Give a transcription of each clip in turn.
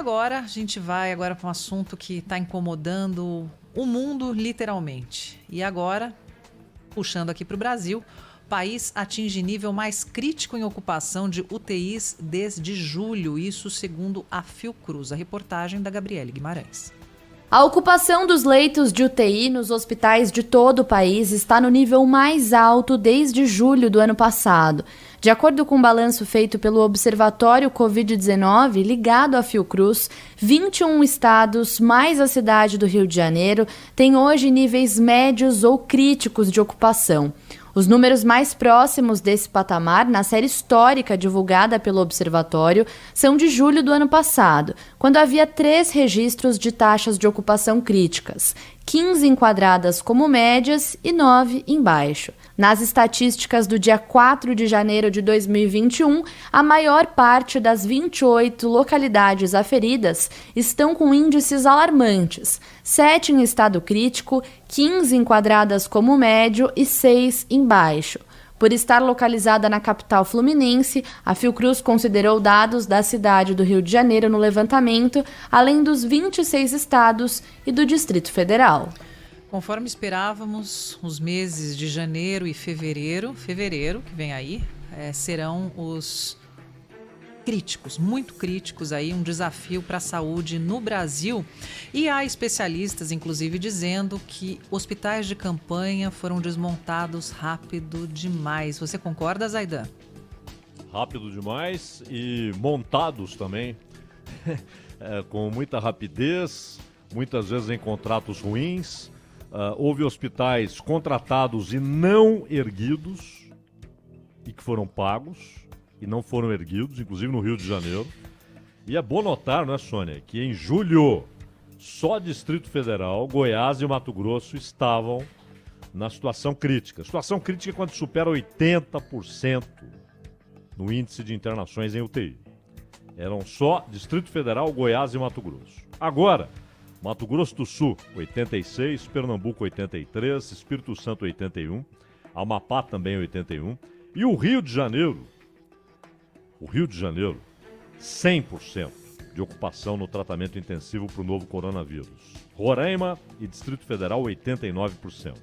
Agora a gente vai para um assunto que está incomodando o mundo literalmente. E agora, puxando aqui para o Brasil, o país atinge nível mais crítico em ocupação de UTIs desde julho, isso segundo a Fiocruz. A reportagem da Gabriele Guimarães. A ocupação dos leitos de UTI nos hospitais de todo o país está no nível mais alto desde julho do ano passado. De acordo com um balanço feito pelo Observatório Covid-19, ligado à Fiocruz, 21 estados, mais a cidade do Rio de Janeiro, têm hoje níveis médios ou críticos de ocupação. Os números mais próximos desse patamar, na série histórica divulgada pelo Observatório, são de julho do ano passado, quando havia 3 registros de taxas de ocupação críticas, 15 enquadradas como médias e 9 em baixo. Nas estatísticas do dia 4 de janeiro de 2021, a maior parte das 28 localidades aferidas estão com índices alarmantes, 7 em estado crítico, 15 enquadradas como médio e 6 em baixo. Por estar localizada na capital fluminense, a Fiocruz considerou dados da cidade do Rio de Janeiro no levantamento, além dos 26 estados e do Distrito Federal. Conforme esperávamos, os meses de janeiro e fevereiro que vem aí, serão os críticos, muito críticos aí, um desafio para a saúde no Brasil. E há especialistas, inclusive, dizendo que hospitais de campanha foram desmontados rápido demais. Você concorda, Zaidan? Rápido demais e montados também, com muita rapidez, muitas vezes em contratos ruins. Houve hospitais contratados e não erguidos e que foram pagos e não foram erguidos, inclusive no Rio de Janeiro. E é bom notar, né, Sônia, que em julho só Distrito Federal, Goiás e Mato Grosso estavam na situação crítica. Situação crítica é quando supera 80% no índice de internações em UTI. Eram só Distrito Federal, Goiás e Mato Grosso. Agora, Mato Grosso do Sul, 86, Pernambuco, 83, Espírito Santo, 81, Amapá também, 81, e o Rio de Janeiro, 100% de ocupação no tratamento intensivo para o novo coronavírus. Roraima e Distrito Federal, 89%.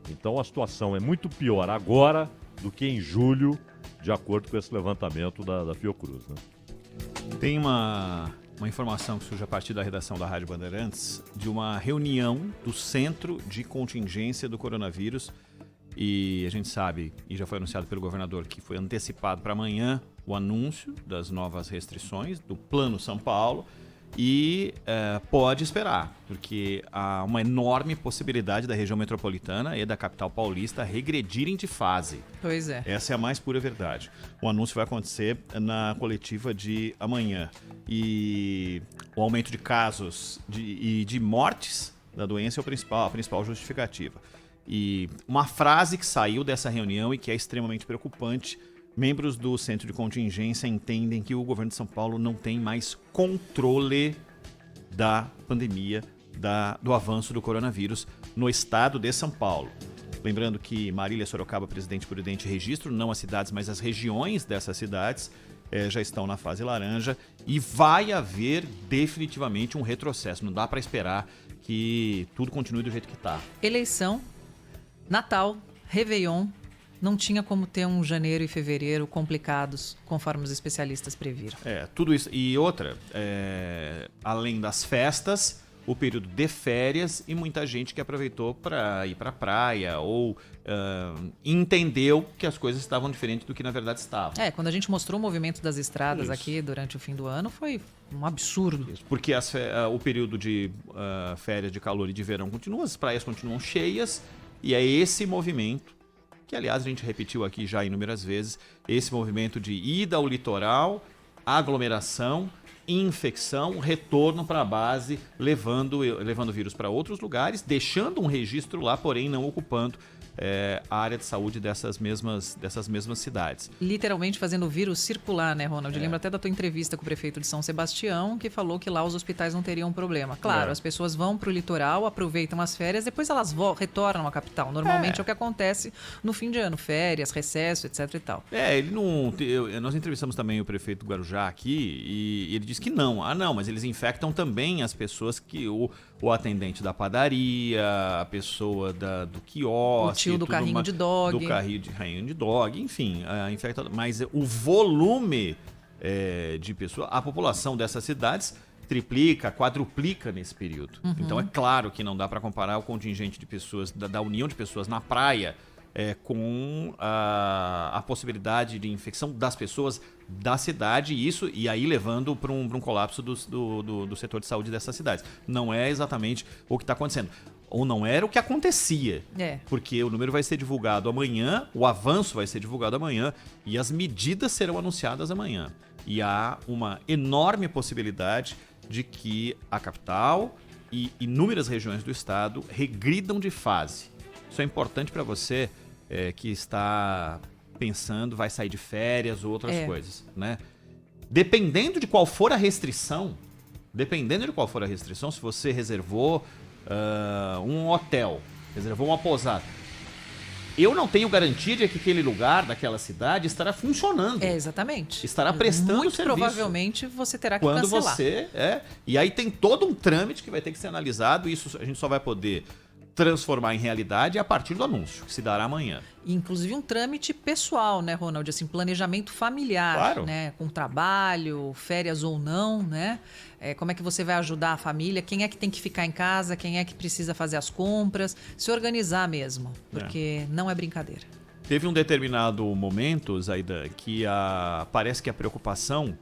Então a situação é muito pior agora do que em julho, de acordo com esse levantamento da Fiocruz, né? Tem uma informação que surge a partir da redação da Rádio Bandeirantes de uma reunião do Centro de Contingência do Coronavírus, e a gente sabe, e já foi anunciado pelo governador, que foi antecipado para amanhã o anúncio das novas restrições do Plano São Paulo, e pode esperar, porque há uma enorme possibilidade da região metropolitana e da capital paulista regredirem de fase. Pois é. Essa é a mais pura verdade. O anúncio vai acontecer na coletiva de amanhã. E o aumento de casos e de mortes da doença é a principal justificativa. E uma frase que saiu dessa reunião e que é extremamente preocupante: membros do Centro de Contingência entendem que o governo de São Paulo não tem mais controle da pandemia, do avanço do coronavírus no estado de São Paulo. Lembrando que Marília, Sorocaba, Presidente Prudente registro, não as cidades, mas as regiões dessas cidades já estão na fase laranja, e vai haver definitivamente um retrocesso. Não dá para esperar que tudo continue do jeito que está. Eleição, Natal, Réveillon, não tinha como ter um janeiro e fevereiro complicados, conforme os especialistas previram. Tudo isso. E outra, além das festas, o período de férias, e muita gente que aproveitou para ir para a praia ou entendeu que as coisas estavam diferentes do que na verdade estavam. Quando a gente mostrou o movimento das estradas aqui durante o fim do ano, foi um absurdo. Isso, porque o período de férias de calor e de verão continua, as praias continuam cheias, e é esse movimento que, aliás, a gente repetiu aqui já inúmeras vezes, esse movimento de ida ao litoral, aglomeração, infecção, retorno para a base, levando o vírus para outros lugares, deixando um registro lá, porém não ocupando a área de saúde dessas mesmas cidades. Literalmente fazendo o vírus circular, né, Ronald? Eu lembro até da tua entrevista com o prefeito de São Sebastião, que falou que lá os hospitais não teriam problema. Claro, as pessoas vão para o litoral, aproveitam as férias, depois elas retornam à capital. Normalmente é o que acontece no fim de ano, férias, recesso, etc e tal. Ele não... Nós entrevistamos também o prefeito do Guarujá aqui e ele disse que não. Não, mas eles infectam também as pessoas que... O atendente da padaria, a pessoa do quiosque... O tio do carrinho de dog. Do carrinho de dog, enfim, infecta. Mas o volume de pessoas... A população dessas cidades triplica, quadruplica nesse período. Então é claro que não dá para comparar o contingente de pessoas, da união de pessoas na praia com a possibilidade de infecção das pessoas da cidade, e aí levando para um colapso do setor de saúde dessas cidades. Não é exatamente o que está acontecendo. Ou não era o que acontecia. Porque o número vai ser divulgado amanhã, o avanço vai ser divulgado amanhã e as medidas serão anunciadas amanhã. E há uma enorme possibilidade de que a capital e inúmeras regiões do estado regridam de fase. Isso é importante para você que está pensando, vai sair de férias ou outras coisas, né? Dependendo de qual for a restrição, se você reservou um hotel, reservou uma pousada, eu não tenho garantia de que aquele lugar, daquela cidade, estará funcionando. Exatamente. Estará prestando muito serviço. Provavelmente você terá que quando cancelar. E aí tem todo um trâmite que vai ter que ser analisado, e isso a gente só vai poder transformar em realidade a partir do anúncio, que se dará amanhã. Inclusive um trâmite pessoal, né, Ronald? Assim, planejamento familiar, claro, né? Com trabalho, férias ou não, né? Como é que você vai ajudar a família? Quem é que tem que ficar em casa? Quem é que precisa fazer as compras? Se organizar mesmo, porque não é brincadeira. Teve um determinado momento, Zaida, que parece que a preocupação,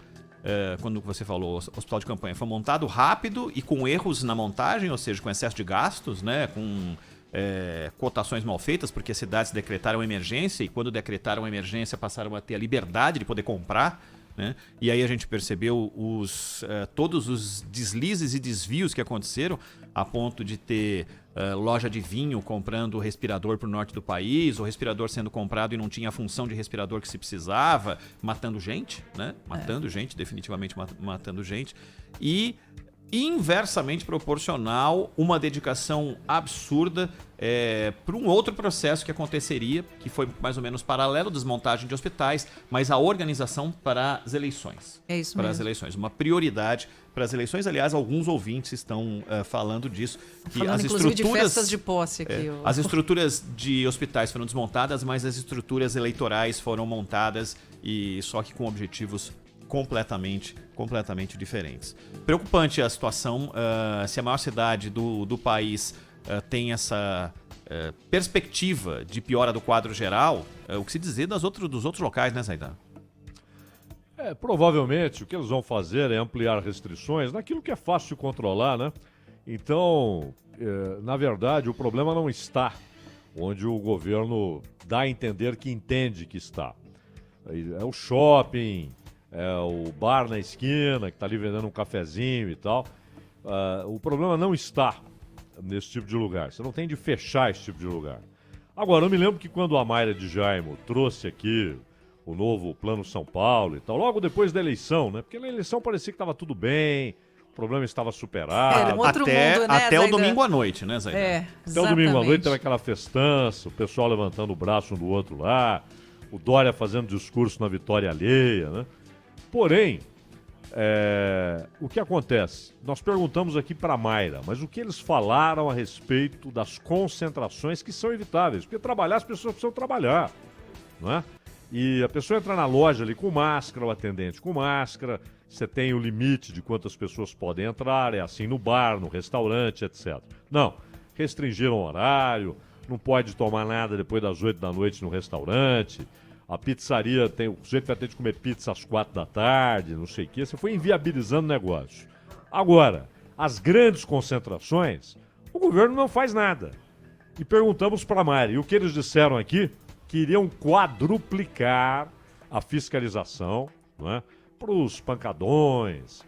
quando você falou, o hospital de campanha foi montado rápido e com erros na montagem, ou seja, com excesso de gastos, né, com cotações mal feitas, porque as cidades decretaram emergência, e quando decretaram emergência passaram a ter a liberdade de poder comprar, né? E aí a gente percebeu todos os deslizes e desvios que aconteceram, a ponto de ter loja de vinho comprando respirador para o norte do país, o respirador sendo comprado e não tinha a função de respirador que se precisava, matando gente, né? Matando gente, definitivamente matando gente. E inversamente proporcional, uma dedicação absurda para um outro processo que aconteceria, que foi mais ou menos paralelo, desmontagem de hospitais, mas a organização para as eleições. É isso para mesmo. as eleições, uma prioridade para as eleições. Aliás, alguns ouvintes estão falando disso. Que falando as inclusive de estruturas, festas de posse aqui. As estruturas de hospitais foram desmontadas, mas as estruturas eleitorais foram montadas, e só que com objetivos completamente diferentes. Preocupante a situação. Se a maior cidade do país tem essa perspectiva de piora do quadro geral, o que se dizer dos outros locais, né, Zaidan? Provavelmente o que eles vão fazer é ampliar restrições naquilo que é fácil de controlar, né? Então, na verdade, o problema não está onde o governo dá a entender que entende que está. É o shopping, é o bar na esquina, que está ali vendendo um cafezinho e tal. O problema não está nesse tipo de lugar. Você não tem de fechar esse tipo de lugar. Agora, eu me lembro que quando a Mayra de Jaimo trouxe aqui o novo Plano São Paulo e tal, logo depois da eleição, né? Porque na eleição parecia que estava tudo bem, o problema estava superado. Era um outro mundo, né, até o Zaidan? domingo à noite, né, Zaidan? Até o domingo à noite teve aquela festança, o pessoal levantando o braço um do outro lá, o Dória fazendo discurso na vitória alheia, né? Porém, o que acontece? Nós perguntamos aqui para a Mayra, mas o que eles falaram a respeito das concentrações que são evitáveis? Porque trabalhar, as pessoas precisam trabalhar, não é? E a pessoa entra na loja ali com máscara, o atendente com máscara, você tem o limite de quantas pessoas podem entrar, é assim no bar, no restaurante, etc. Não, restringiram o horário, não pode tomar nada depois das 8 da noite no restaurante. A pizzaria, o sujeito vai ter de comer pizza às 4 da tarde, não sei o quê. Você foi inviabilizando o negócio. Agora, as grandes concentrações, o governo não faz nada. E perguntamos para a Mari, e o que eles disseram aqui? Que iriam quadruplicar a fiscalização, né, para os pancadões,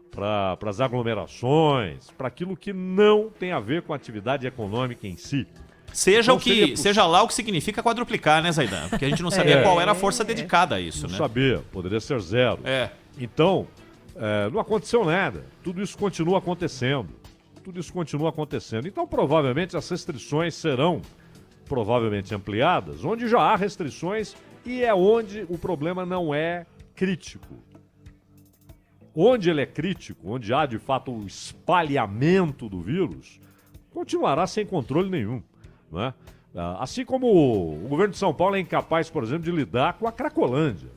para as aglomerações, para aquilo que não tem a ver com a atividade econômica em si. Seja Então, lá o que significa quadruplicar, né, Zaidan? Porque a gente não sabia qual era a força dedicada a isso, não né? sabia, poderia ser 0. Então, não aconteceu nada. Tudo isso continua acontecendo. Então, provavelmente, as restrições serão provavelmente ampliadas, onde já há restrições e é onde o problema não é crítico. Onde ele é crítico, onde há de fato o espalhamento do vírus, continuará sem controle nenhum. Né? Assim como o governo de São Paulo é incapaz, por exemplo, de lidar com a Cracolândia,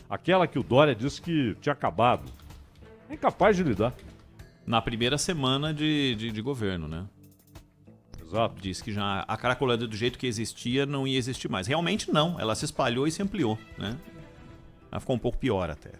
aquela que o Dória disse que tinha acabado. É incapaz de lidar. Na primeira semana de governo, né? Exato. Disse que já a Cracolândia do jeito que existia não ia existir mais. Realmente não, ela se espalhou e se ampliou, né? Ela ficou um pouco pior até.